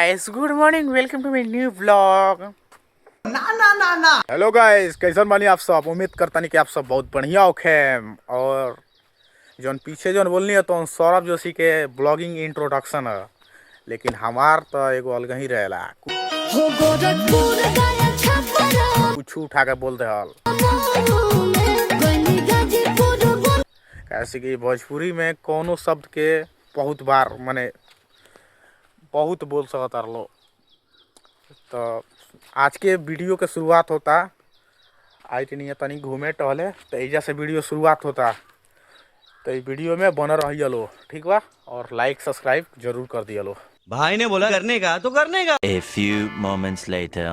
Guys, good morning, welcome to my new vlog. ना hello guys, कैसन बानी आप सब। उम्मीद करता नहीं कि आप सब बहुत बढ़िया होखे। और जौन पीछे जौन बोलनी है तो सौरभ जोशी के ब्लॉगिंग इंट्रोडक्शन है, लेकिन हमार तो एगो अलग ही रहेला, कुछ उठा के बोल दे हल। कैसे कि भोजपुरी में कोनो शब्द के बहुत बार माने बहुत बोल सकता लो। तो आज के वीडियो के शुरुआत होता आई नहीं तनी घूमे टहले, तो एजा से वीडियो शुरुआत होता। तो इस वीडियो में बना रही लो, ठीक बा, और लाइक सब्सक्राइब जरूर कर दिया लो। भाई ने बोला करने का तो करने का। A few moments later.